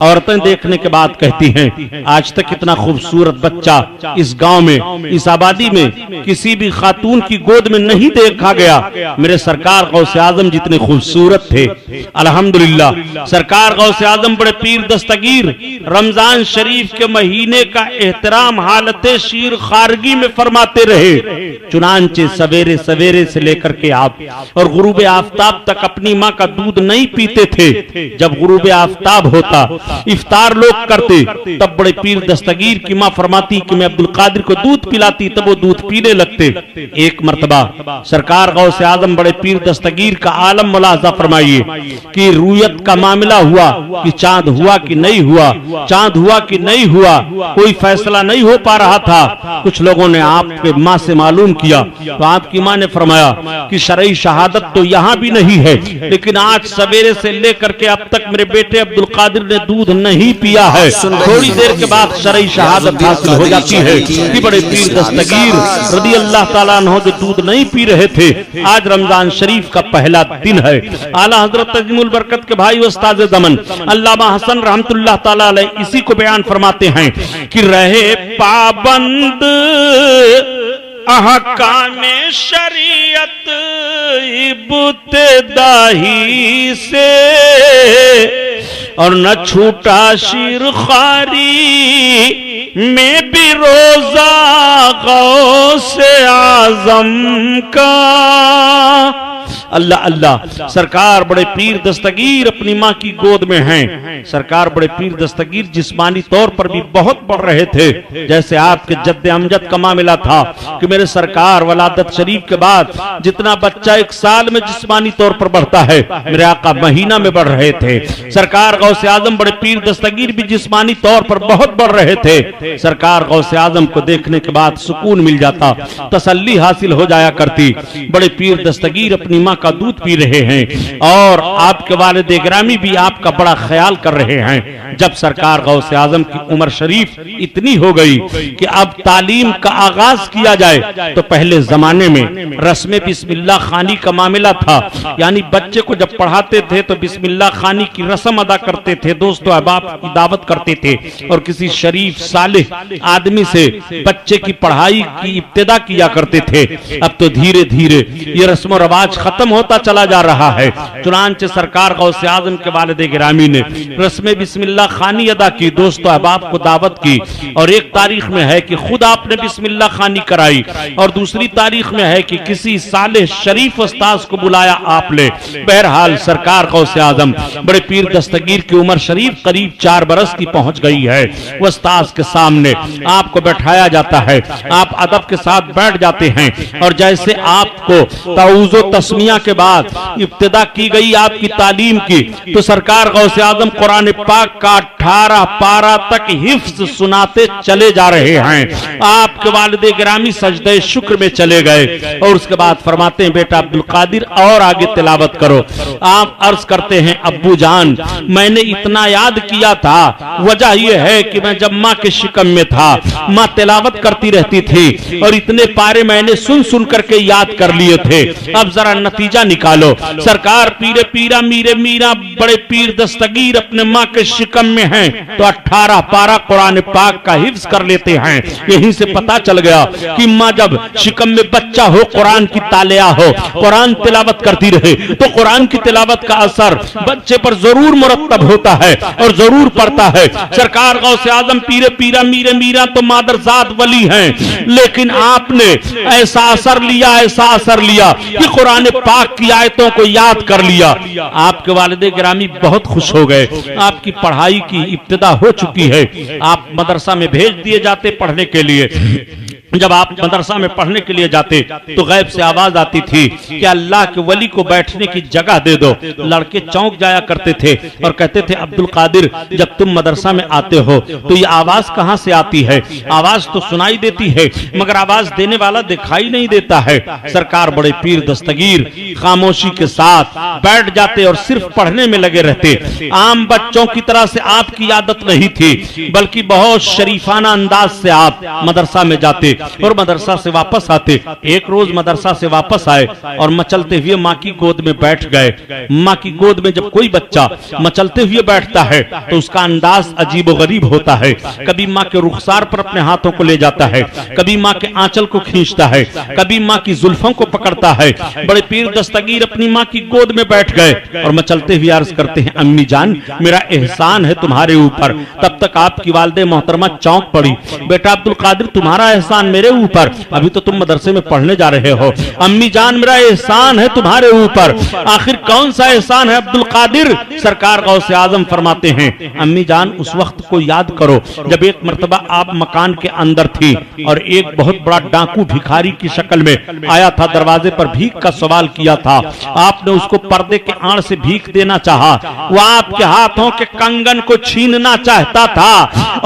औरतें देखने के बाद कहती हैं, आज तक इतना खूबसूरत बच्चा इस गांव में, इस आबादी में किसी भी खातून की गोद में नहीं देखा गया। मेरे सरकार गौसे आजम जितने खूबसूरत थे। अल्हम्दुलिल्लाह, सरकार गौसे आजम बड़े पीर दस्तगीर रमजान शरीफ के महीने का एहतराम हालत शीर खारगी में फरमाते रहे। चुनांचे सवेरे सवेरे से लेकर के आप और गुरूब आफ्ताब तक अपनी माँ का दूध नहीं पीते थे। जब गुरूब आफ्ताब होता, इफ्तार लोग करते, तब बड़े पीर दस्तगीर की मां फरमाती कि मैं अब्दुल कादिर को दूध पिलाती, तब वो दूध पीने लगते। एक मर्तबा सरकार गौसे आजम बड़े पीर दस्तगीर का आलम मुलाहजा फरमाइए कि रूयत का मामला हुआ कि चांद हुआ कि नहीं हुआ, चांद हुआ कि नहीं हुआ, कोई फैसला नहीं हो पा रहा था। कुछ लोगों ने आपके माँ से मालूम किया तो आपकी माँ ने फरमाया कि शरई शहादत तो यहाँ भी नहीं है, लेकिन आज सवेरे से लेकर के अब तक मेरे बेटे अब्दुल कादिर ने दूध नहीं पिया है। थोड़ी देर के बाद शरई शहादत हासिल हो जाती है कि बड़े पीर दस्तगीर रज़ी अल्लाह ताला अन्हु जो दूध नहीं पी रहे थे, आज रमजान शरीफ का पहला दिन है। आला हजरत तजमुल बरकत के भाई उस्ताद ज़मन अल्लामा हसन रहमतुल्लाह ताला अलैह इसी को बयान फरमाते हैं कि रहे पाबंद अहकामे शरीयत इब्तिदाई से और न छूटा शीर खारी में भी रोजा गौसे आजम का। अल्लाह अल्लाह, सरकार बड़े पीर दस्तगीर अपनी माँ की गोद में हैं। सरकार बड़े पीर दस्तगीर जिस्मानी तौर पर भी बहुत बढ़ रहे थे। जैसे आपके जद्दे अमजद का मामला था कि मेरे सरकार वलादत शरीफ के बाद जितना बच्चा एक साल में जिस्मानी तौर पर बढ़ता है, मेरे आका महीना में बढ़ रहे थे। सरकार गौसे आजम बड़े पीर दस्तगीर भी जिस्मानी तौर पर बहुत बढ़ रहे थे। सरकार गौसे आजम को देखने के बाद सुकून मिल जाता, तसल्ली हासिल हो जाया करती। बड़े पीर दस्तगीर अपनी माँ का दूध पी रहे हैं और आपके वालिद गिरामी भी आपका बड़ा ख्याल कर रहे हैं। जब सरकार गौसे आजम की उम्र शरीफ इतनी हो गई कि अब तालीम का आगाज किया जाए, तो पहले जमाने में रस्म बिस्मिल्लाह खानी का मामला था, यानी बच्चे को जब पढ़ाते थे तो बिस्मिल्लाह खानी की रस्म अदा करते थे, दोस्तों अहबाब की दावत करते थे और किसी शरीफ सालिह आदमी से बच्चे की पढ़ाई की इब्तिदा किया करते थे। अब तो धीरे धीरे ये रस्म रवाज खत्म होता चला जा रहा है। चुनांचे सरकार गौसे आजम के वालिद गिरामी ने रस्म बिस्मिल्लाह खानी अदा की, दोस्तों अहबाब को दावत की, और एक तारीख में है कि खुद आपने बिस्मिल्लाह खानी कराई और दूसरी तारीख में है कि किसी साले शरीफ उस्ताद को बुलाया आपने। बहरहाल सरकार गौसे आजम बड़े पीर दस्तगीर की उम्र शरीफ करीब 4 बरस की पहुंच गई है। उस्ताद के सामने आपको बैठाया जाता है, आप अदब के साथ बैठ जाते हैं और जैसे आपको ताऊज़ो तस्मिया के बाद इब्तिदा की गई आपकी तालीम की, तो सरकार गौसे आजम कुरान पाक का 18 पारा तक हिफ्ज सुनाते चले जा रहे हैं। आपके वालिद गिरामी सजदे शुक्र में चले गए और उसके बाद फरमाते हैं, बेटा अब्दुल कादिर और आगे तिलावत करो। आप अर्ज करते हैं, अब्बू जान मैंने इतना याद किया था, वजह यह है कि मैं जब माँ के शिकम में था, माँ तिलावत करती रहती थी और इतने पारे मैंने सुन सुन करके याद कर लिए थे। अब जरा नतीजा निकालो। सरकार पीरे पीरा मीरे मीरा बड़े पीर दस्तगीर अपने माँ के शिकम में हैं, तो 18 पारा कुरान पाक का हिफ्ज कर लेते हैं। यहीं से पता चल गया कि माँ जब शिकम में बच्चा हो, कुरान की तालिया हो, कुरान तिलावत करती रहे, तो कुरान की तिलावत का असर बच्चे पर जरूर मुरत्तब होता है और जरूर पड़ता है। सरकार गौसे आजम पीरे पीरा मीरे मीरा तो मादरजात वली हैं, लेकिन आपने ऐसा असर लिया, ऐसा असर लिया कि कुरान पाक की आयतों को याद कर लिया। आपके वालिद गिरामी बहुत खुश हो गए। आपकी पढ़ाई की इब्तिदा हो चुकी है, आप मदरसा में भेज दिए जाते पढ़ने के लिए। जब आप मदरसा में पढ़ने के लिए जाते तो गैब से आवाज आती थी कि अल्लाह के वली को बैठने की जगह दे दो। लड़के चौंक जाया करते थे और कहते थे, अब्दुल कादिर जब तुम मदरसा में आते हो तो ये आवाज कहां से आती है? आवाज तो सुनाई देती है मगर आवाज देने वाला दिखाई नहीं देता है। सरकार बड़े पीर दस्तगीर खामोशी के साथ बैठ जाते और सिर्फ पढ़ने में लगे रहते। आम बच्चों की तरह से आपकी आदत नहीं थी, बल्कि बहुत शरीफाना अंदाज से आप मदरसा में जाते। और मदरसा से वापस आते। एक रोज मदरसा से वापस आए और मचलते हुए माँ की गोद में बैठ गए। माँ की गोद में जब कोई बच्चा मचलते हुए बैठता है तो उसका अंदाज अजीबोगरीब होता है। कभी माँ के रुखसार पर अपने हाथों को ले जाता है, कभी माँ के आंचल को खींचता है, कभी माँ की जुल्फों को पकड़ता है। बड़े पीर दस्तगीर अपनी माँ की गोद में बैठ गए और मचलते हुए अर्ज करते हैं, अम्मी जान मेरा एहसान है तुम्हारे ऊपर। तब तक आपकी वालिदे मोहतरमा चौंक पड़ी। बेटा अब्दुल कादिर तुम्हारा एहसान मेरे ऊपर, अभी तो तुम मदरसे में पढ़ने जा रहे हो। अम्मी जान मेरा एहसान है तुम्हारे ऊपर। आखिर कौन सा एहसान है अब्दुल कादिर? सरकार गौसे आजम फरमाते हैं, अम्मी जान उस वक्त को याद करो जब एक मर्तबा आप मकान के अंदर थी और एक बहुत बड़ा डाकू भिखारी की शक्ल में आया था, दरवाजे पर भीख का सवाल किया था। आपने उसको पर्दे के आड़ से भीख देना चाहा, वह आपके हाथों के कंगन को छीनना चाहता था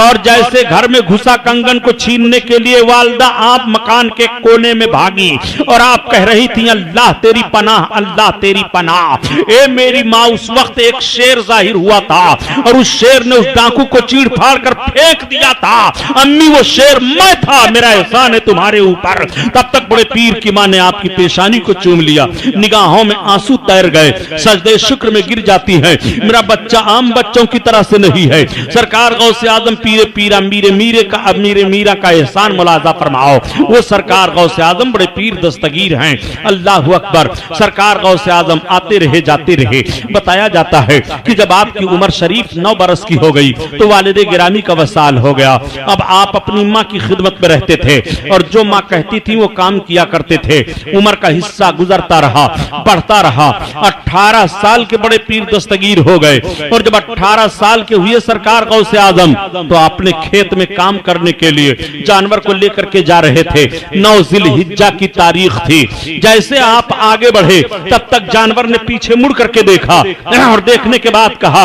और जैसे घर में घुसा कंगन को छीनने के लिए वालिदा आप मकान के कोने में भागी और आप कह रही थी, अल्लाह तेरी पनाह, अल्लाह तेरी पनाह। ए मेरी माँ, उस वक्त एक शेर जाहिर हुआ था और उस शेर ने उस डाकू को चीड़ फाड़ कर फेंक दिया था। अम्मी वो शेर मैं था, मेरा एहसान है तुम्हारे ऊपर। तब तक बड़े पीर की मां ने आपकी पेशानी को चूम लिया, निगाहों में आंसू तैर गए, सजदे शुक्र में गिर जाती है। मेरा बच्चा आम बच्चों की तरह से नहीं है। सरकार गौसे आजम पीरे पीरा मीरे मीरे का अमीरे मीरा का एहसान मुलाजा फरमाओ। वो सरकार गौसे आजम बड़े पीर दस्तगीर हैं। अल्लाह अकबर। सरकार गौसे आजम आते रहे जाते रहे। बताया जाता है कि जब आपकी उम्र शरीफ 9 बरस की हो गई तो वालिदे गिरामी का वसाल हो गया। अब आप अपनी माँ की खिदमत में रहते थे और जो माँ कहती थी वो काम किया करते थे। उम्र का हिस्सा गुजरता रहा, बढ़ता रहा। 18 साल के बड़े पीर दस्तगीर हो गए और जब 18 साल के हुए सरकार गौसे आजम तो अपने खेत में काम करने के लिए जानवर को लेकर के जा रहे थे। 9 जिलहिज्जा की तारीख थी। जैसे आप आगे बढ़े तब तक जानवर ने पीछे मुड़ करके देखा और देखने के बाद कहा,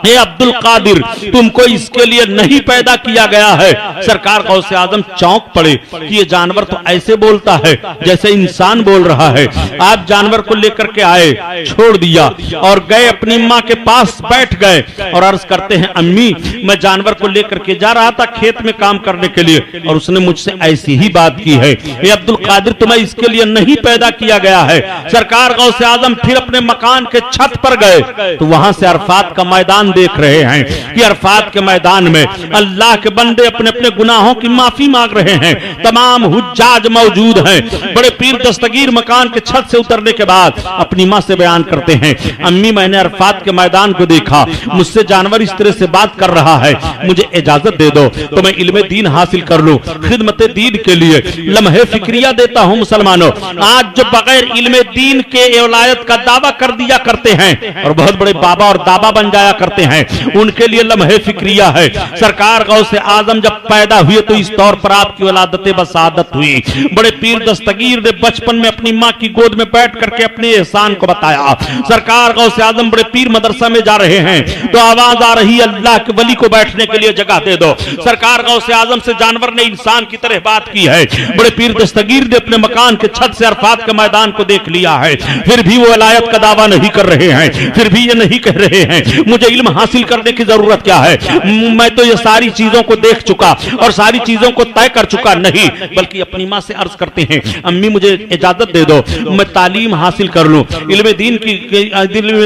हे अब्दुल कादिर तुमको इसके लिए नहीं पैदा किया गया है। सरकार गौसे आजम चौंक पड़े कि ये जानवर तो ऐसे बोलता है जैसे इंसान बोल रहा है। आप जानवर को लेकर के आए, छोड़ दिया और गए अपनी माँ के पास बैठ गए और अर्ज करते हैं, अम्मी मैं जानवर को लेकर के जा रहा था खेत में काम करने के लिए और उसने मुझसे ऐसी ही बात की है। ये अब्दुल कादिर तुम्हें इसके लिए नहीं पैदा किया गया है। सरकार गौसे आजम फिर अपने मकान के छत पर गए तो वहां से अरफात का मैदान देख रहे हैं कि अरफात के मैदान में अल्लाह के बंदे अपने अपने गुनाहों की माफी मांग रहे हैं। तमाम हुज्जाज मौजूद हैं। बड़े पीर दस्तगीर मकान के छत से उतरने के बाद अपनी माँ से बयान करते हैं, अम्मी मैंने अरफात के मैदान को देखा, मुझसे जानवर इस तरह से बात कर रहा है, मुझे इजाजत दे दो तो मैं इल्मे दीन हासिल कर लूं, खिदमत दीन के लिए लम्हे फिक्रिया देता हूं। मुसलमानों, आज जो बगैर इल्मे दीन के औलायत का दावा कर दिया करते हैं और बहुत बड़े बाबा और दाबा बन जाया करते हैं, उनके लिए लम्हे फिक्रिया है। सरकार गौसे आजम जब पैदा हुए तो इस तौर पर आपकी औलादत बसादत हुई। बड़े पीर दस्तगीर ने बचपन में अपनी माँ की गोद में बैठ करके अपने एहसान को बताया। सरकार गौसे आजम बड़े पीर मदरसा में जा रहे हैं तो आवाज आ रही, अल्लाह के वली को बैठने के लिए जगह दे दो। सरकार गौसे आजम से जानवर ने इंसान की तरह बात की है। बड़े पीर दस्तगीर ने अपने मकान के छत से अरफात के मैदान को देख लिया है, फिर भी वो वलायत का दावा नहीं कर रहे हैं, फिर भी ये नहीं कह रहे हैं मुझे इल्म हासिल करने की जरूरत क्या है, मैं तो ये सारी चीजों को देख चुका और सारी चीजों को तय कर चुका। नहीं, बल्कि अपनी माँ से अर्ज करते हैं, अम्मी मुझे इजाजत दे दो, मैं तालीम हासिल कर लूं, इल्म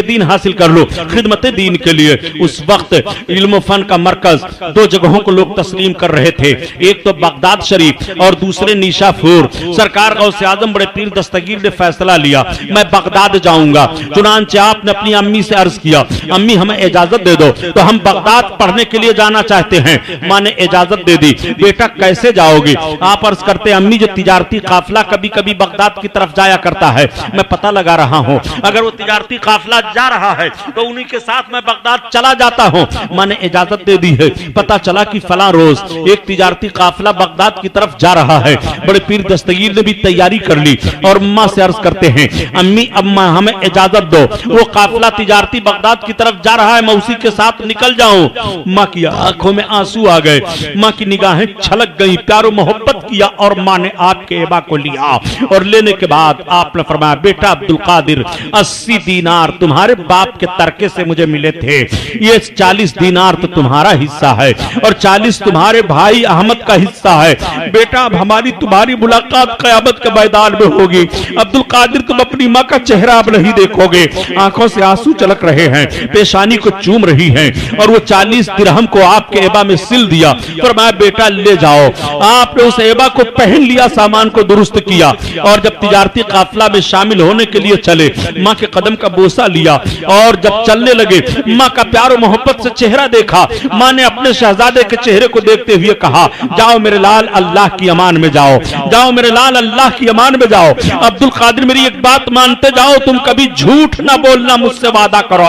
दीन हासिल कर लूं, खिदमत दीन के लिए। उस वक्त इल्म फन का मरकज 2 जगहों को लोग तस्लीम कर रहे थे, एक तो बगदाद शरीफ और दूसरे निशापुर। सरकार गौसे आजम बड़े पीर दस्तगीर ने फैसला लिया, मैं बगदाद जाऊंगा। चुनांचे आपने अपनी अम्मी से अर्ज किया, अम्मी हमें इजाजत दे दो, तो हम बगदाद पढ़ने के लिए जाना चाहते हैं। माँ ने इजाजत दे दी। बेटा कैसे जाओगे? आप अर्ज करते, अम्मी जो तिजारती काफिला कभी कभी बगदाद की तरफ जाया करता है, मैं पता लगा रहा हूँ, अगर वो तिजारती काफिला जा रहा है तो उन्हीं के साथ मैं बगदाद चला जाता हूँ। माँ ने इजाजत दे दी है। पता चला कि फला रोज एक तिजारती काफिला बगदाद की तरफ जा रहा है। बड़े पीर दस्तगीर ने भी तैयारी कर ली और माँ से अर्ज करते हैं, अम्मी अब हमें इजाजत दो, वो काफिला तिजारती बगदाद की तरफ जा रहा है, मैं उसी के साथ निकल जाऊं। माँ की आंखों में आंसू आ गए, माँ की निगाहें छलक गई, प्यारो मोहब्बत किया और माँ ने आपके एबा को लिया और लेने के बाद आपने फरमाया, बेटा अब्दुल कादिर 80 दीनार तुम्हारे बाप के तरके से मुझे मिले थे, ये 40 दीनार तो तुम्हारा हिस्सा है और 40 तुम्हारे भाई अहमद का हिस्सा है। बेटा अब हमारी तुम्हारी मुलाकात क़यामत के मैदान में होगी। अब्दुल कादिर तुम अपनी माँ का चेहरा अब नहीं देखोगे। आंखों से आंसू चलक रहे हैं, पेशानी को चूम रही हैं और वो 40 दिरहम को आपके एबा में सिल दिया। फरमाया बेटा ले जाओ। आपने उस एबा को पहन लिया, सामान को दुरुस्त किया और जब तिजारती काफिला में शामिल होने के लिए चले, माँ के कदम का बोसा लिया और जब चलने लगे माँ का प्यार और मोहब्बत से चेहरा देखा। माँ ने अपने शहजादे के चेहरे को देखते हुए कहा, जाओ मेरे लाल, अल्लाह की अमान में जाओ, जाओ मेरे लाल, अल्लाह की अमान में जाओ। अब्दुल कादिर मेरी एक बात मानते जाओ, तुम कभी झूठ ना बोलना, मुझसे वादा करो।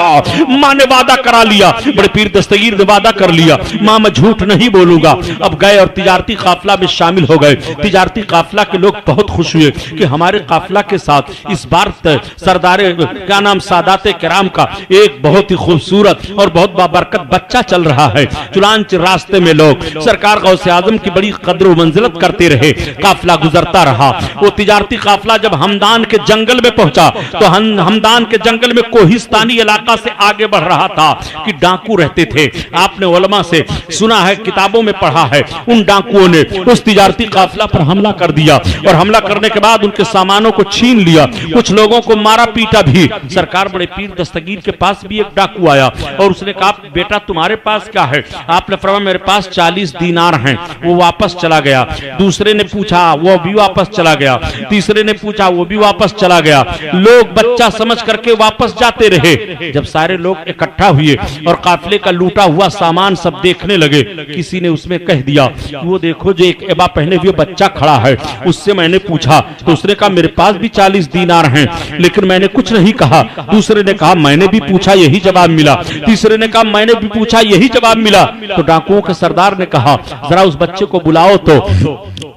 माँ ने वादा करा लिया, बड़े पीर दस्तगीर ने वादा कर लिया, माँ मैं झूठ नहीं बोलूंगा। अब गए और तिजारती काफिला में शामिल हो गए। तिजारती काफिला के लोग बहुत खुश हुए कि हमारे काफिला के साथ इस बार सरदार क्या नाम सादात किराम का एक बहुत ही खूबसूरत और बहुत बाबरकत बच्चा चल रहा है। चुनांचे रास्ते में लोग सरकार गौसे आजम की बड़ी कद्र व मंजिलत करते रहे। काफिला गुजरता रहा। वो तिजारती काफिला जब हमदान के जंगल में पहुंचा तो हमदान के जंगल में कोहिस्तानी इलाका से आगे बढ़ रहा था कि डाकू रहते थे। आपने उलमा से सुना है, किताबों में पढ़ा है, उन डाकुओं ने उस तिजारती काफिला पर हमला कर दिया और हमला करने के बाद उनके सामानों को छीन लिया, कुछ लोगों को मारा पीटा भी। सरकार बड़े पीर दस्तगीर के पास भी एक डाकू आया और उसने कहा बेटा तुम्हारे पास क्या है? आपने फरमाया मेरे पास 40 दीनार हैं। वो वापस चला गया। दूसरे ने पूछा, वो भी वापस चला गया। तीसरे ने पूछा, वो भी वापस चला गया। लोग बच्चा समझ करके वापस जाते रहे। जब सारे लोग इकट्ठा हुए और काफिले का लूटा हुआ सामान सब देखने लगे, किसी ने उसमें कह दिया वो देखो जो एक एबा पहने हुए बच्चा खड़ा है। उससे मैंने पूछा तो उसने कहा मेरे पास भी 40 दीनार हैं, लेकिन मैंने कुछ नहीं कहा। दूसरे ने कहा मैंने भी पूछा, यही जवाब मिला। तीसरे ने कहा मैंने भी पूछा, यही जवाब मिला। तो डाकुओं के सरदार ने कहा जरा उस बच्चे को बुलाओ। तो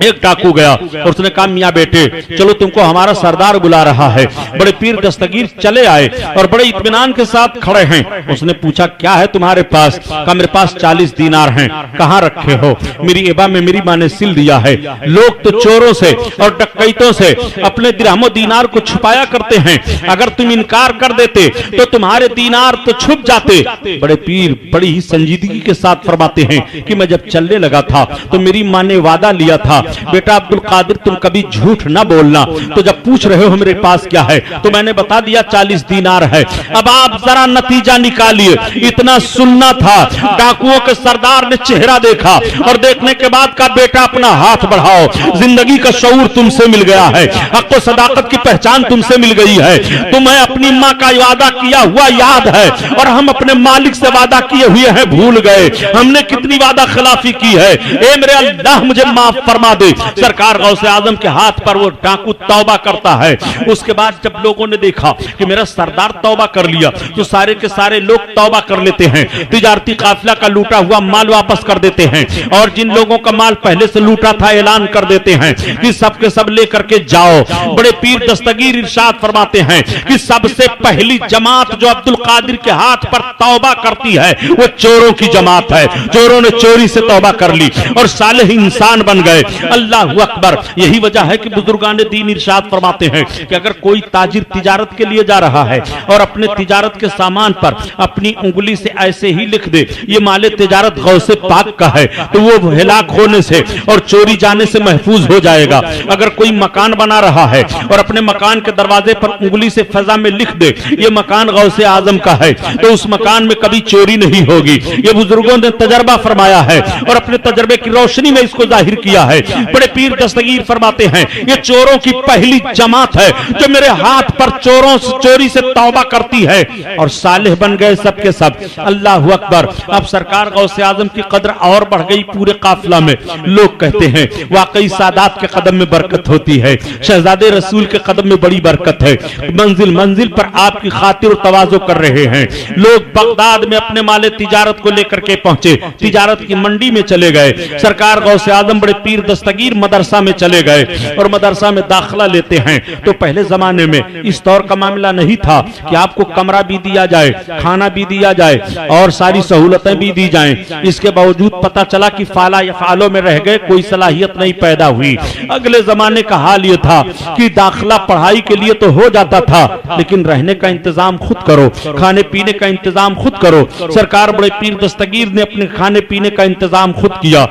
एक डाकू गया और उसने कहा मियां बेटे चलो तुमको हमारा सरदार बुला रहा है। बड़े पीर दस्तगीर चले आए और बड़े इत्मीनान के साथ खड़े हैं। उसने पूछा क्या है तुम्हारे पास? कहा मेरे पास 40 दीनार हैं। कहां रखे हो? मेरी एबा में मेरी मां ने सिल दिया है। लोग तो चोरों से और डकैतों से अपने दिरहमो दीनार को छुपाया करते हैं, अगर तुम इनकार कर देते तो तुम्हारे दीनार तो छुप जाते। बड़े पीर बड़ी ही संजीदगी के साथ फरमाते हैं कि मैं जब चलने लगा था तो मेरी मां ने वादा लिया था बेटा अब्दुल कादिर तुम कभी झूठ ना बोलना। तो जब पूछ रहे हो मेरे पास क्या है तो मैंने बता दिया 40 दीनार है। अब आप जरा नतीजा निकालिए। इतना सुनना था। डाकुओं के सरदार ने चेहरा देखा और देखने के बाद कहा बेटा अपना हाथ बढ़ाओ, जिंदगी का शऊर तुमसे मिल गया है, हक व सदाकत की पहचान तुमसे मिल गई है। तुम्हें अपनी माँ का वादा किया हुआ याद है और हम अपने मालिक से वादा किए हुए हैं भूल गए। हमने कितनी वादा खिलाफी की है। ए मेरे अल्लाह मुझे माफ फरमा दे। सरकार गौसे आजम के हाथ पर वो डाकू तौबा करता है। उसके बाद जब लोगों ने देखा कि मेरा सरदार तौबा कर लिया तो सारे के सारे लोग तौबा कर लेते हैं। तिजारती काफिला का लूटा हुआ माल वापस कर देते हैं और जिन लोगों का माल पहले से लूटा था ऐलान कर देते हैं कि सबके सब लेकर के जाओ। बड़े पीर दस्तगीर इरशाद फरमाते हैं कि सबसे पहली जमात जो अब्दुल कादिर के हाथ पर तौबा करती है वो चोरों की जमात है। चोरों ने चोरी से तौबा कर ली और सालेह इंसान बन गए। अल्लाह अकबर। यही वजह है कि बुजुर्गान दीन इरशाद फरमाते हैं कि अगर कोई ताजिर तिजारत के लिए जा रहा है और अपने तिजारत के सामान पर अपनी उंगली से ऐसे ही लिख दे ये माले तिजारत गौसे पाक का है तो वो हिलाक होने से और चोरी जाने से महफूज हो जाएगा। अगर कोई मकान बना रहा है और अपने मकान के दरवाजे पर उंगली से फजा में लिख दे ये मकान गौसे आजम का है तो उस मकान में कभी चोरी नहीं होगी। ये बुजुर्गों ने तजर्बा फरमाया है और अपने तजर्बे की रोशनी में इसको जाहिर किया है। बड़े पीर दस्तगीर फरमाते हैं ये चोरों की पहली जमात है जो मेरे हाथ पर चोरों से चोरी से तौबा करती है और सालेह बन गए सबके सब। अल्लाह अकबर। अब सरकार गौसे आजम की कदर और बढ़ गई पूरे काफिला में। लोग कहते हैं वाकई सादात के कदम में बरकत होती है, शहजादे रसूल के कदम में बड़ी बरकत है। मंजिल मंजिल पर आपकी खातिर और तवाज़ो कर रहे हैं। लोग बगदाद में अपने माले तिजारत को लेकर के पहुंचे, तिजारत की मंडी में चले गए। सरकार गौसे आजम बड़े पीर दस्तगीर मदरसा में चले गए और मदरसा में दाखिला लेते हैं तो पहले जमाने में इस तौर का मामला नहीं था कि आपको कमरा भी दिया जाए, खाना भी दिया जाए और सारी सहूलतें भी दी जाएं। इसके बावजूद पता चला कि फाला या फालों में रह गए, कोई सलाहियत नहीं पैदा हुई। अगले जमाने का हाल यह था कि दाखिला पढ़ाई के लिए तो हो जाता था लेकिन रहने का इंतजाम खुद करो, खाने पीने का इंतजाम खुद करो। सरकार बड़े पीर दस्तगीर ने अपने खाने पीने का इंतजाम खुद किया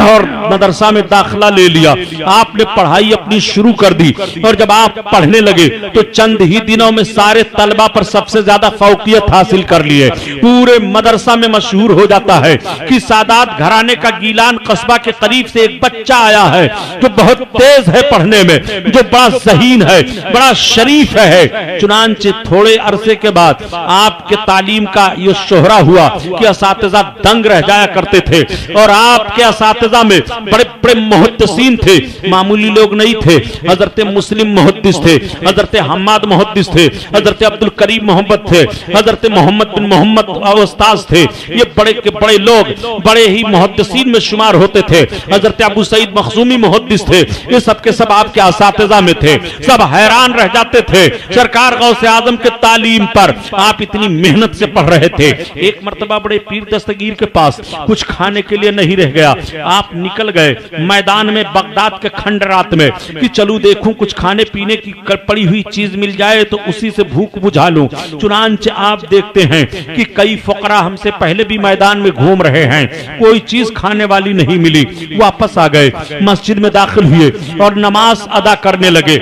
और मदरसा में दाखिला ले लिया, आपने पढ़ाई अपनी शुरू कर दी और जब आप पढ़ने लगे तो चंद ही दिनों में सारे तलबा पर सबसे ज्यादा फौकियत हासिल कर लिए। पूरे मदरसा में मशहूर हो जाता है कि सादात घराने का गीलान कस्बा के करीब से एक बच्चा आया है जो बहुत तेज है पढ़ने में, जो बड़ा ज़हीन है, बड़ा शरीफ है। चुनांचे थोड़े अरसे के बाद आपके तालीम का ये शोहरा हुआ कि असातिज़ा दंग रह जाया करते थे और आपके असातिज़ा में बड़े बड़े मुहद्दिसीन थे, मामूली लोग नहीं थे। हजरत मुस्लिम मुहद्दिस थे, हजरत हम्माद मुहद्दिस थे, हजरत अब्दुल करीम मोहम्मद थे, हजरत मोहम्मद बिन मोहम्मद उस्ताद थे। ये बड़े के बड़े लोग बड़े ही मुहद्दिसीन में शुमार होते थे। हजरत अबू सईद मखजूमी मुहद्दिस थे, ये सब के सब आपके असातिज़ा में थे। सब हैरान रह जाते थे सरकार गौसे आजम के तालीम पर, आप इतनी मेहनत से पढ़ रहे थे। एक मर्तबा बड़े पीर दस्तगीर के पास कुछ खाने के लिए नहीं रह गया, आप निकल गए मैदान में बगदाद के खंडरात में कि चलूं देखूं कुछ खाने पीने की पड़ी हुई चीज मिल जाए तो उसी से भूख बुझा लूं। चुनांचे आप देखते हैं कि कई फकरा हमसे पहले भी मैदान में घूम रहे हैं, कोई चीज खाने वाली नहीं मिली। वापस आ गए, मस्जिद में दाखिल हुए और नमाज अदा करने लगे।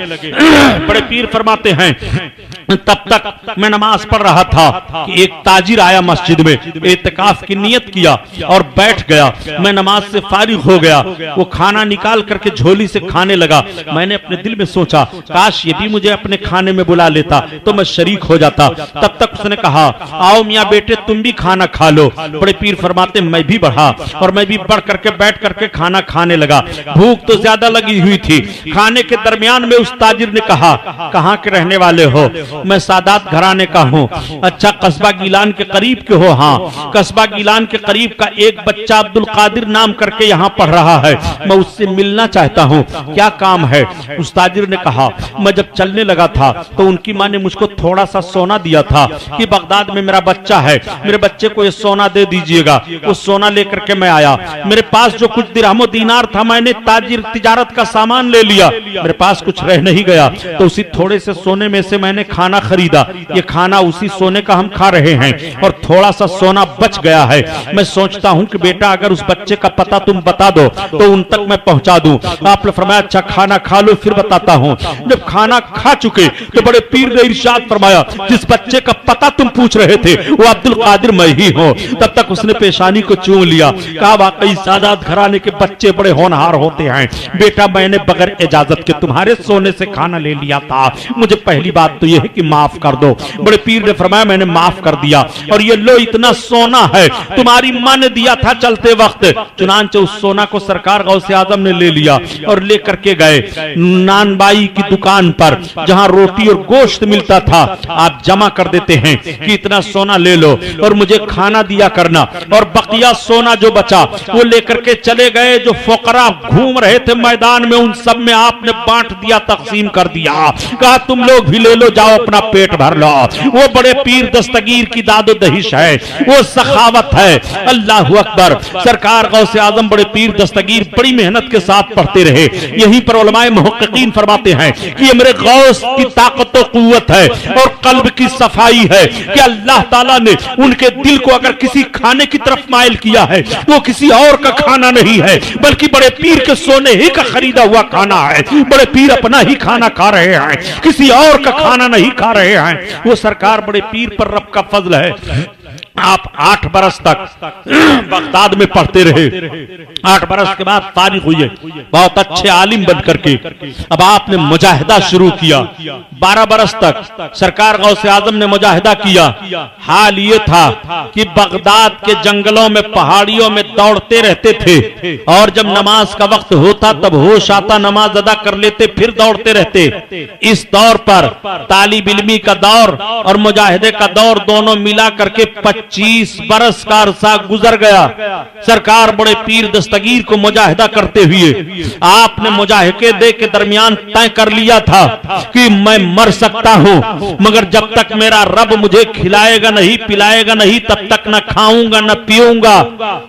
बड़े पीर फरमाते हैं तब तक मैं नमाज पढ़ रहा था कि एक ताजिर आया मस्जिद में, एतकाफ की नियत किया और बैठ गया। मैं नमाज से फारिग हो गया, वो खाना निकाल करके झोली से खाने लगा। मैंने अपने दिल में सोचा काश ये भी मुझे अपने खाने में बुला लेता तो मैं शरीक हो जाता। तब तक उसने कहा आओ मियाँ बेटे तुम भी खाना खा लो। बड़े पीर फरमाते मैं भी बढ़ा और मैं भी बढ़ करके बैठ करके खाना खाने लगा। भूख तो ज्यादा लगी हुई थी। खाने के दरमियान में उस ताजिर ने कहा कहाँ के रहने वाले हो? मैं सादात घराने का हूँ। अच्छा कस्बा गीलान के करीब के हो? हाँ। कस्बा गीलान के करीब का एक बच्चा अब्दुल कादिर नाम करके यहाँ पढ़ रहा है, मैं उससे मिलना चाहता हूँ, क्या काम है? उस ताजिर ने कहा मैं जब चलने लगा था तो उनकी माँ ने मुझको थोड़ा सा सोना दिया था कि बगदाद में मेरा बच्चा है, मेरे बच्चे को ये सोना दे दीजिएगा। वो सोना लेकर के मैं आया, मेरे पास जो कुछ दिरहमो दीनार था मैंने ताजिर तिजारत का सामान ले लिया, मेरे पास कुछ रह नहीं गया तो उसी थोड़े से सोने में से मैंने खाना खरीदा। ये खाना उसी सोने का हम खा रहे हैं और थोड़ा सा सोना बच गया है। मैं सोचता हूं कि बेटा अगर उस बच्चे का पता तुम बता दो तो उन तक मैं पहुंचा दूं। आपने फरमाया अच्छा खाना खा लो फिर बताता हूं। जब खाना खा चुके तो बड़े पीर ने इरशाद फरमाया जिस बच्चे का पता तुम पूछ रहे थे वो अब्दुल कादिर मैं ही हूं। तब तक उसने पेशानी को चूम लिया, कहा वाकई सादात घराने के बच्चे बड़े होनहार होते हैं। बेटा मैंने बगैर इजाजत के तुम्हारे सोने से खाना ले लिया था, मुझे पहली बात तो यह है कि माफ कर दो। बड़े पीर ने फरमाया मैंने माफ कर दिया और ये लो इतना सोना है तुम्हारी मां ने दिया था चलते वक्त। चुनांचे उस सोना को सरकार गौसे आजम ने ले लिया और लेकर के गए नानबाई की दुकान पर जहां रोटी और गोश्त मिलता था। आप जमा कर देते हैं कि इतना सोना ले लो और मुझे खाना दिया करना, और बकिया सोना जो बचा वो लेकर के चले गए। जो फकरा घूम रहे थे मैदान में उन सब में आपने बांट दिया, तकसीम कर दिया, कहा तुम लोग भी ले लो जाओ अपना पेट भर लो। वो बड़े पीर दस्तगीर की दादो दहिश है, वो सखावत है। अल्लाह अकबर। सरकार गौसे आजम बड़े पीर दस्तगीर बड़ी मेहनत के साथ पढ़ते रहे। यहीं पर उलमाए मुहक्किकीन फरमाते हैं कि ये मेरे गौस की ताकत और कुव्वत है और कल्ब की सफाई है कि अल्लाह ताला ने उनके दिल को अगर किसी खाने की तरफ माइल किया है वो किसी और का खाना नहीं है बल्कि बड़े पीर के सोने ही का खरीदा हुआ खाना है। बड़े पीर अपना ही खाना खा रहे हैं, किसी और का खाना नहीं खा रहे हैं। वो सरकार बड़े पीर पर रब का फजल है। आप 8 बरस तक बगदाद में पढ़ते रहे। 8 बरस के बाद फारिग हुए, बहुत अच्छे आलिम बन करके अब आपने मुजाहिदा शुरू किया। 12 बरस तक सरकार गौसे आजम ने मुजाहिदा किया। हाल ये था कि बगदाद के जंगलों में पहाड़ियों में दौड़ते रहते थे और जब नमाज का वक्त होता तब होश आता नमाज अदा कर लेते फिर दौड़ते रहते। इस दौर पर तालिब इल्मी का दौर और मुजाहिदे का दौर दोनों मिला करके 25 बरस का अरसा गुजर गया। सरकार बड़े पीर दस्तगीर को मुजाहिदा करते हुए आपने मुजाहिदे के दरमियान तय कर लिया था कि मैं मर सकता हूं मगर जब तक मेरा रब मुझे खिलाएगा नहीं पिलाएगा नहीं तब तक न खाऊंगा न पीऊंगा।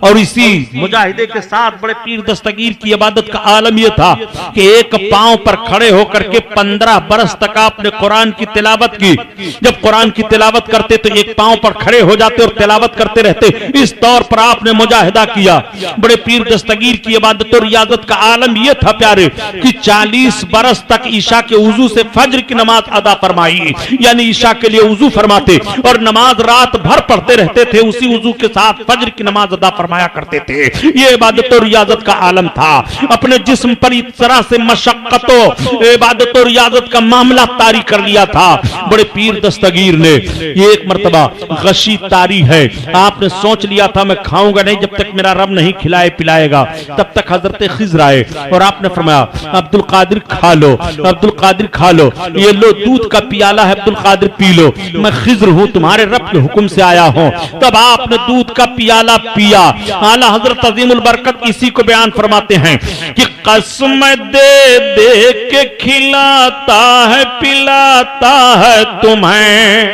और इसी मुजाहिदे के साथ बड़े पीर दस्तगीर की इबादत का आलम यह था कि एक पांव पर खड़े होकर के 15 बरस तक आपने कुरान की तिलावत की। जब कुरान की तिलावत करते तो एक पांव पर खड़े हो जाते और तिलावत करते रहते। इस दौर पर आपने मुजाहिदा किया। बड़े पीर दस्तगीर की इबादत और रियाजत का आलम यह था प्यारे कि 40 बरस तक ईशा के वुजू से फज्र की नमाज अदा फरमाई, यानी ईशा के लिए वुजू फरमाते और नमाज रात भर पढ़ते रहते थे। उसी वुजू के साथ फज्र की नमाज अदा फरमाया करते थे। यह इबादत और रियाजत का आलम था। अपने जिस्म पर इस तरह से मशक्कतों इबादत और रियाजत का मामला तारी कर लिया था बड़े पीर दस्तगीर ने। ये एक मर्तबा गशी तारी है। आपने सोच लिया था मैं खाऊंगा नहीं जब तक मेरा रब नहीं खिलाए पिलाएगा। तब तक हजरत खिज़र आए और आपने फरमाया अब्दुल कादिर खा लो, अब्दुल कादिर खा लो, ये लो दूध का पियाला है, अब्दुल कादिर पी लो, मैं खिज़र हूं, तुम्हारे रब के हुक्म से आया हूं। तब आपने दूध का पियाला पिया। आला हजरत अजीमुल बरकत इसी को बयान फरमाते हैं कि कसम दे दे के खिलाता है पिलाता है तुम्हें,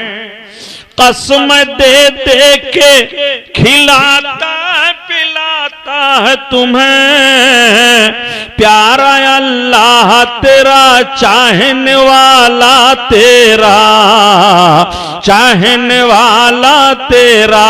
कसम दे दे के खिलाता है पिलाता है तुम्हें, प्यारा अल्लाह तेरा चाहने वाला तेरा, चाहने वाला तेरा।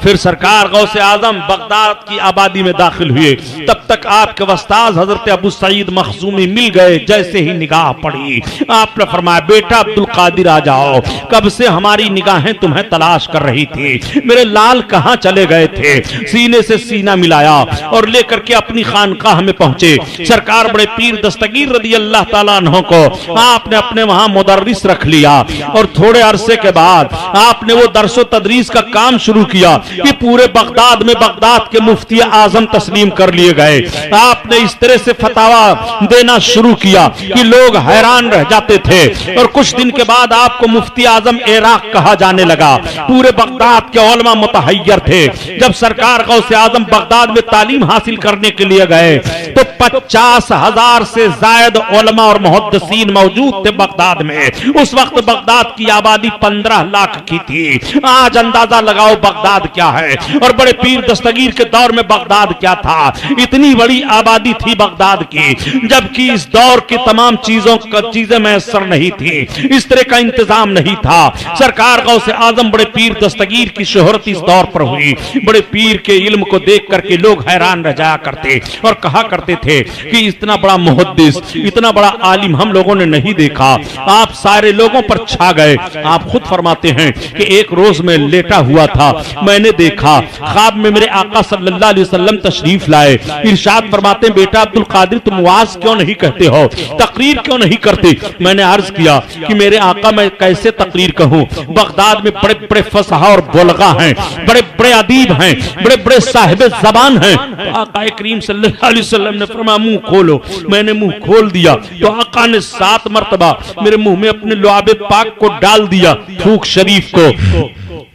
फिर सरकार गौसे आजम बगदाद की आबादी में दाखिल हुए। तब तक आपके वस्ताद हजरत अबू सईद मखजूमी मिल गए। जैसे ही निगाह पड़ी आपने फरमाया बेटा अब्दुल कादिर आ जाओ, कब से हमारी निगाहें तुम्हें तलाश कर रही थी, मेरे लाल कहां चले गए थे। सीने से सीना मिलाया और लेकर के अपनी खानकाह में पहुंचे। सरकार बड़े पीर दस्तगीर रदी अल्लाह ताला अन्हो को आपने अपने वहां मुदर्रिस रख लिया और थोड़े अरसे के बाद आपने वो दरसो तदरीस का काम शुरू किया कि पूरे बगदाद में बगदाद के मुफ्ती आजम तस्लीम कर लिए गए। आपने इस तरह से फतावा देना शुरू किया कि लोग हैरान रह जाते थे और कुछ दिन के बाद आपको मुफ्ती आजम इराक कहा जाने लगा। पूरे बगदाद के उलमा मुतहय्यर थे। जब सरकार गौसे आजम बगदाद में तालीम हासिल करने के लिए गए तो 50,000 से जायद उलमा और मुहद्दिसीन मौजूद थे बगदाद में। उस वक्त बगदाद की आबादी 15 लाख की थी। आज अंदाजा लगाओ बगदाद क्या है और बड़े पीर दस्तगीर के दौर में बगदाद क्या था। इतनी बड़ी आबादी थी बगदाद की, जबकि इस दौर की तमाम चीजें मैसर नहीं थी, इस तरह का इंतजाम नहीं था। सरकार गौसे आजम बड़े पीर दस्तगीर की शोहरत इस दौर पर हुई। बड़े पीर के इल्म को देख करके लोग हैरान रह जाया करते और कहा करते थे कि इतना बड़ा मुहद्दिस, इतना बड़ा आलिम हम लोगों ने नहीं देखा। आप सारे लोगों पर छा गए। आप खुद फरमाते हैं कि एक रोज में लेटा हुआ था, मैंने देखा ख्वाब में मेरे आका सल्लल्लाहु अलैहि वसल्लम तशरीफ लाए। इरशाद फरमाते हैं बेटा अब्दुल कादिर तुम वाज क्यों नहीं कहते हो, तकरीर क्यों नहीं करते। मैंने अर्ज किया कि मेरे आका मैं कैसे तकरीर कहूं, बगदाद में बड़े बड़े फसहा और बुलगा हैं, बड़े बड़े अदीब हैं, बड़े बड़े साहिब जबान हैं। तो आका करीम सल्लल्लाहु अलैहि वसल्लम ने फरमाया मुंह खोलो। मैंने मुंह खोल दिया तो आका ने 7 मरतबा मेरे मुंह में अपने लुआबे पाक को डाल दिया, थूक शरीफ को।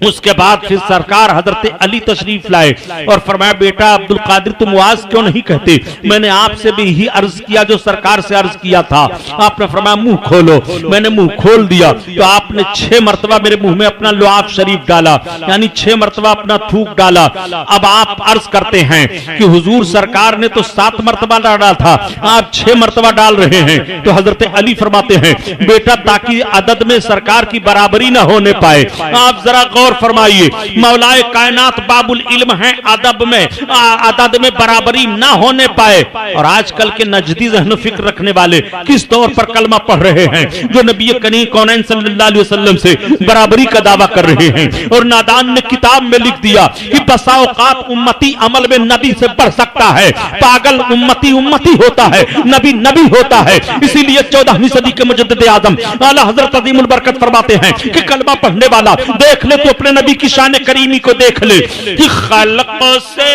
उसके बाद फिर सरकार हजरत अली तशरीफ लाए और फरमाया बेटा अब्दुल कादिर तुम वाज क्यों नहीं कहते। मैंने आपसे भी यही अर्ज किया जो सरकार से अर्ज किया था। आपने फरमाया मुंह खोलो। मैंने मुंह खोल दिया तो आपने 6 मरतबा मेरे मुंह में अपना लुआब शरीफ डाला, यानी 6 मरतबा अपना थूक डाला। अब आप अर्ज करते हैं कि हुजूर सरकार ने तो 7 मरतबा डाला था, आप 6 मरतबा डाल रहे हैं। तो हजरत अली फरमाते हैं बेटा ताकि अदद में सरकार की बराबरी ना होने पाए आप जरा गौर फरमाइए। मौलाए कायनात बाबुल इल्म है, अदब में अदद में बराबरी ना होने पाए। और आजकल के नजदी ज़हन फिक्र रखने वाले किस तौर पर कलमा पढ़ रहे हैं जो नबी करीम कौनैन सल्लल्लाहु अलैहि वसल्लम से बराबरी का दावा कर रहे हैं। और नादान ने किताब में लिख दिया कि बसा औकात उम्मती अमल में नबी से बढ़ सकता है, पागल उम्मती उम्मती होता है, नबी नबी होता है। इसीलिए 14वीं सदी के मुजद्दिद आज़म आला हजरत अज़ीमुल बरकत फरमाते हैं कि कलमा पढ़ने वाला देख ले तो अपने नबी की शान करीमी को देख ले कि खल्क से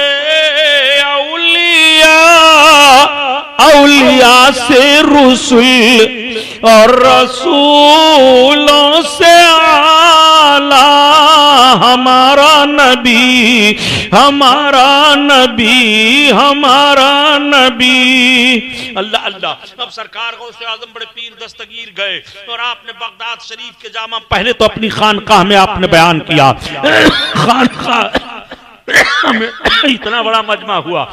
औलिया से रसूल और रसूलों से आला हमारा नबी, हमारा नबी, हमारा नबी। अल्लाह अल्लाह। अब सरकार गौसे आजम बड़े पीर दस्तगीर गए और आपने बगदाद शरीफ के जामा पहले तो अपनी खानकाह में आपने बयान किया। खानकाह में इतना बड़ा मजमा हुआ,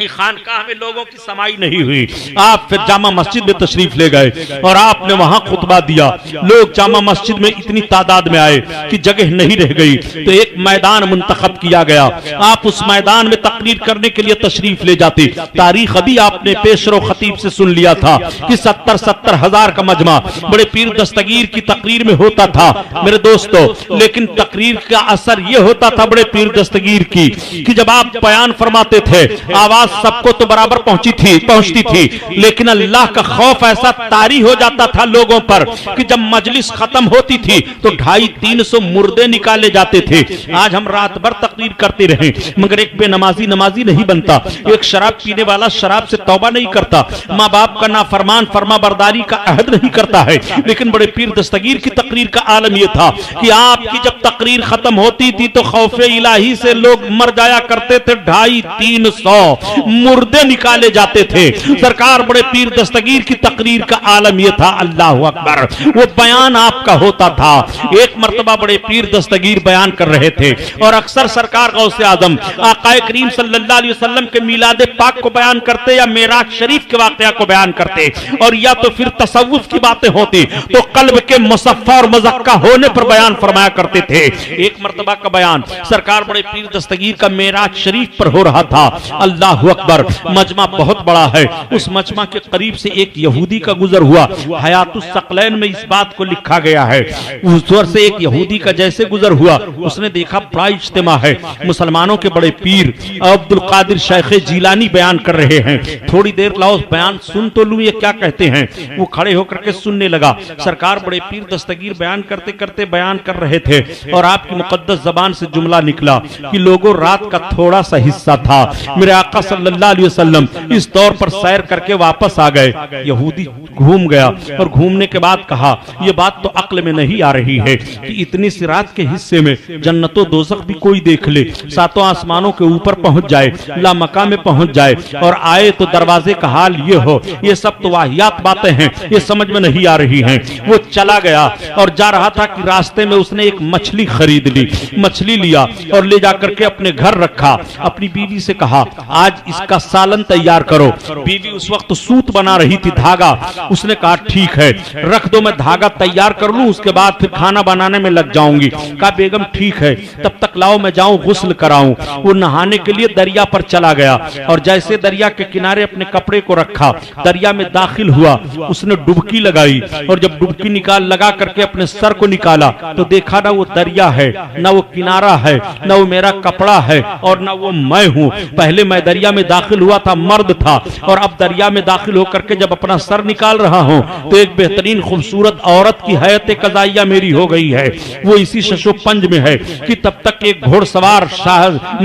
खानकाह में लोगों की समाई नहीं हुई। आप फिर जामा मस्जिद में तशरीफ ले गए और आपने वहां खुतबा दिया। लोग जामा मस्जिद में इतनी तादाद में आए कि जगह नहीं रह गई, तो एक मैदान मुंतखब किया गया। आप उस मैदान में तकरीर करने के लिए तशरीफ ले जाते। तारीख अभी आपने पेशरो खतीब से सुन लिया था कि 70-70 हजार का मजमा बड़े पीर दस्तगीर की तकरीर में होता था मेरे दोस्तों। लेकिन तकरीर का असर यह होता था बड़े पीर दस्तगीर की कि जब आप बयान फरमाते थे आवाज सबको तो बराबर पहुंचती थी, लेकिन अल्लाह का खौफ ऐसा तारी हो जाता था लोगों पर कि जब मजलिस खत्म होती थी तो 250-300 मुर्दे निकाले जाते थे। आज हम रात भर तकरीर करते रहे मगर एक बेनमाजी नमाजी नहीं बनता, एक शराब पीने वाला शराब से तौबा नहीं करता, माँ बाप का नाफरमान फर्माबरदारी का अहद नहीं करता है। लेकिन बड़े पीर दस्तगीर की तकरीर का आलम यह था कि आपकी जब तकरीर खत्म होती थी तो खौफे इलाही से लोग मर जाया करते थे, 250-300 मुर्दे निकाले जाते थे। सरकार बड़े पीर दस्तगीर की तकरीर का आलम यह था, अल्लाह अकबर, वो बयान आपका होता था। एक मर्तबा बड़े पीर दस्तगीर बयान कर रहे थे और अक्सर सरकार गौसे आजम आकाए करीम सल्लल्लाहु अलैहि वसल्लम के मिलाद पाक को बयान करते या मेराज शरीफ के वाकया को बयान करते, और या तो फिर तसव्वुफ की बातें होती तो कल्ब के मुसफ्फा और मुज़क्का होने पर बयान फरमाया करते थे। एक मर्तबा का बयान सरकार बड़े पीर दस्तगीर का मेराज शरीफ पर हो रहा था। अल्लाह अकबर, मजमा बहुत बड़ा है। उस मजमा के करीब से एक यहूदी का गुजर हुआ। हयातुस सकलैन में इस बात को लिखा गया है। उस दौर से एक यहूदी का जैसे गुजर हुआ, उसने देखा बड़ा इज्तिमा है, मुसलमानों के बड़े पीर अब्दुल कादिर शेख जिलानी बयान कर रहे हैं। थोड़ी देर लाओ बयान सुन तो लूं ये क्या कहते हैं। वो खड़े होकर के सुनने लगा। सरकार बड़े पीर दस्तगीर बयान करते करते बयान कर रहे थे और आपकी मुकद्दस जबान से जुमला निकला कि लोगों रात का थोड़ा सा हिस्सा था, मेरे आका सल्लल्लाहु अलैहि वसल्लम इस दौर पर सैर करके वापस आ गए। यहूदी घूम गया और घूमने के बाद कहा यह बात तो अक्ल में नहीं आ रही है कि इतनी सी रात के हिस्से में जन्नतो दोज़ख भी कोई देख ले, सातों आसमानों के ऊपर पहुंच जाए, ला मका में पहुंच जाए और आए तो दरवाजे का हाल ये हो। ये सब तो वाहियात बातें हैं, ये समझ में नहीं आ रही हैं। वो चला गया और जा रहा था कि रास्ते में उसने एक मछली खरीद ली। मछली लिया और ले जाकर के अपने घर रखा। अपनी बीवी से कहा आज इसका सालन तैयार करो। बीवी उस वक्त सूत बना रही थी, धागा। उसने कहा ठीक है रख दो, मैं धागा तैयार कर लूं, उसके बाद फिर खाना बनाने में लग जाऊंगी। कहा बेगम ठीक है, तब तक लाओ मैं जाऊं गुस्ल कराऊं। वो नहाने के लिए दरिया पर चला गया और जैसे दरिया के किनारे अपने कपड़े को रखा, दरिया में दाखिल हुआ, उसने डुबकी लगाई और जब डुबकी लगा करके अपने सर को निकाला तो देखा ना वो दरिया है, ना वो किनारा है, ना वो मेरा कपड़ा है और ना वो मैं हूं। पहले मैं दरिया में दाखिल हुआ था, मर्द था, और अब दरिया में दाखिल होकर के जब अपना सर निकाल रहा हूं तो एक बेहतरीन खूबसूरत औरत की हयात कज़ाइया मेरी हो गई है। वो इसी शशोपंज में है कि तब तक एक घोड़सवार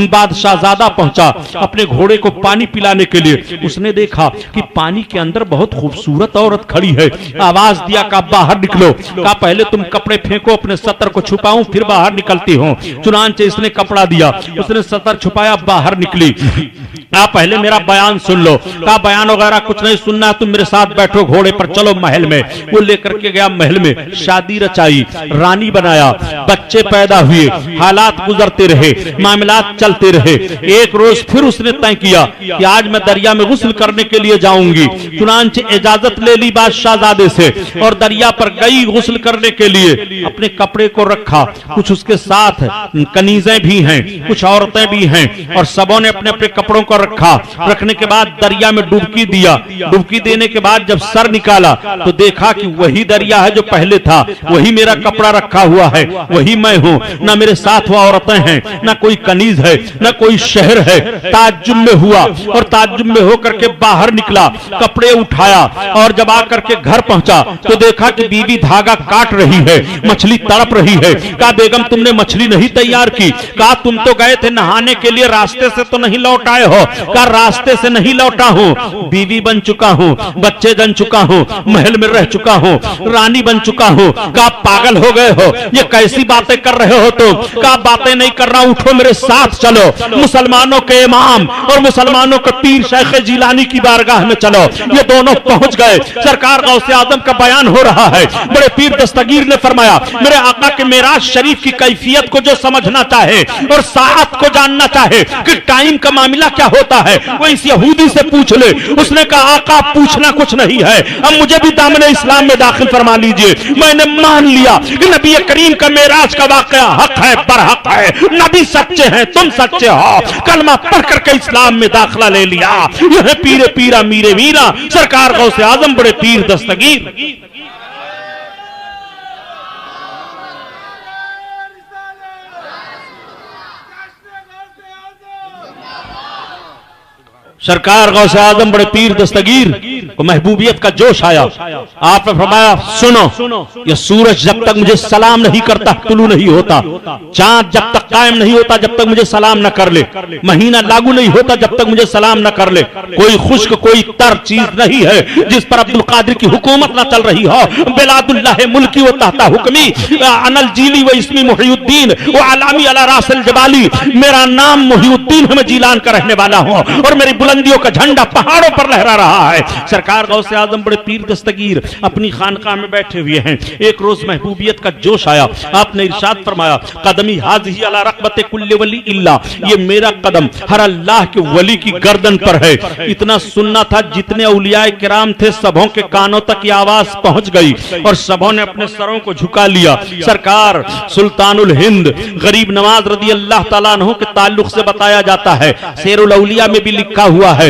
बादशाहजादा पहुंचा अपने घोड़े को पानी पिलाने के लिए। उसने देखा कि पानी के अंदर बहुत खूबसूरत औरत खड़ी है। आवाज दिया का बाहर निकलो। कहा पहले तुम कपड़े फेंको, अपने सतर को छुपाऊं फिर बाहर निकलती हो। चुनांचे इसने कपड़ा दिया, उसने सतर छुपाया, बाहर निकली। आप पहले मेरा बयान सुन लो। कहा बयान वगैरह कुछ नहीं सुनना, तुम मेरे साथ बैठो घोड़े पर, चलो महल में। वो लेकर के गया महल में, शादी रचाई, रानी बनाया, बच्चे पैदा हुए, हालात गुजरते रहे, मामलात चलते रहे। एक रोज फिर उसने तय किया कि आज मैं दरिया में गुस्ल करने के लिए जाऊंगी। चुनांचे इजाजत ले ली बादशाहजादे से और दरिया पर गई गुस्ल करने के लिए। अपने कपड़े को रखा, कुछ उसके साथ कनीजें भी हैं, कुछ औरतें भी हैं, और सबों ने अपने अपने कपड़ों को रखा। रखने के बाद दरिया में डुबकी दिया। डुबकी देने के बाद जब सर निकाला तो देखा कि वही दरिया है जो पहले था, वही मेरा कपड़ा रखा हुआ है, वही मैं हूं। ना मेरे साथ वो औरतें हैं, ना कोई कनीज है, ना कोई शहर है। ताज्जुब में हुआ और ताज्जुब में होकर के बाहर निकला, कपड़े उठाया और जब आकर के घर पहुंचा तो देखा कि बीवी धागा काट रही है, मछली तड़प रही है। कहा बेगम तुमने मछली नहीं तैयार की? कहा तुम तो गए थे नहाने के लिए, रास्ते से तो नहीं लौट आए हो? कहा रास्ते से नहीं लौटा हूं, बीवी बन चुका हूं, बच्चे जन चुका हूं, महल में रह चुका हूं, रानी बन चुका हूं। कहा पागल हो गए हो, ये कैसी बातें कर रहे हो तुम? कहा बातें नहीं कर रहा, उठो मेरे साथ चलो, मुसलमानों के इमाम और मुसलमानों के पीर शेख जिलानी की बारगाह में चलो। ये दोनों पहुंच गए। सरकार गौसे आजम का बयान हो रहा है। बड़े पीर दस्तगीर ने फरमाया मेरे आका के मेराज शरीफ की कैफियत को जो समझना चाहे और साअत को जानना चाहे कि टाइम का मामला क्या होता होता है वो इस यहूदी से पूछ ले। उसने कहा आका पूछना कुछ नहीं है, अब मुझे भी दामन इस्लाम में दाखिल फरमा लीजिए। मैंने मान लिया कि नबी करीम का मेराज का वाकया हक है, बरहक है, नबी सच्चे हैं, तुम सच्चे हो। कलमा पढ़ करके इस्लाम में दाखिला ले लिया। यह पीरे पीरा मीरे मीरा सरकार गौसे आजम बड़े पीर दस्तगीर। सरकार गौसे आजम बड़े पीर दस्तगीर को महबूबियत का जोश आया। आपने फरमाया सुनो, ये सूरज जब तक मुझे सलाम नहीं करता तुलू नहीं होता, चांद जब तक कायम नहीं होता जब तक मुझे सलाम न कर ले, महीना लागू नहीं होता जब तक मुझे सलाम न कर ले, कोई खुश्क कोई तर चीज नहीं है जिस पर अब्दुल कादिर की हुकूमत न चल रही हो। बिलादुल्लाह मुल्की व तहता हुक्मी अनल जीली व इसमी मुहियुद्दीन व अलामी अला रासल जबाली, मेरा नाम मुहियुद्दीन है, मैं जीलान का रहने वाला हूं और मेरी बुलंदियों का झंडा पहाड़ों पर लहरा रहा है। सरकार गौसे आजम बड़े पीर दस्तगीर अपनी खानकाह में बैठे हुए हैं। एक रोज महबूबियत का जोश आया। आपने इरशाद फरमाया कदमी हाज़िही अला रक़बते कुल्ले वली इल्ला, ये मेरा कदम हर अल्लाह के वली की गर्दन पर है। इतना सुनना था जितने औलियाए किराम थे सबों के कानों तक ये आवाज पहुंच गई और सबों ने अपने सरों को झुका लिया। सरकार सुल्तानुल हिंद गरीब नवाज रदी अल्लाह तआला अन्हु के ताल्लुक से बताया जाता है, शेरुल औलिया में भी लिखा हुआ है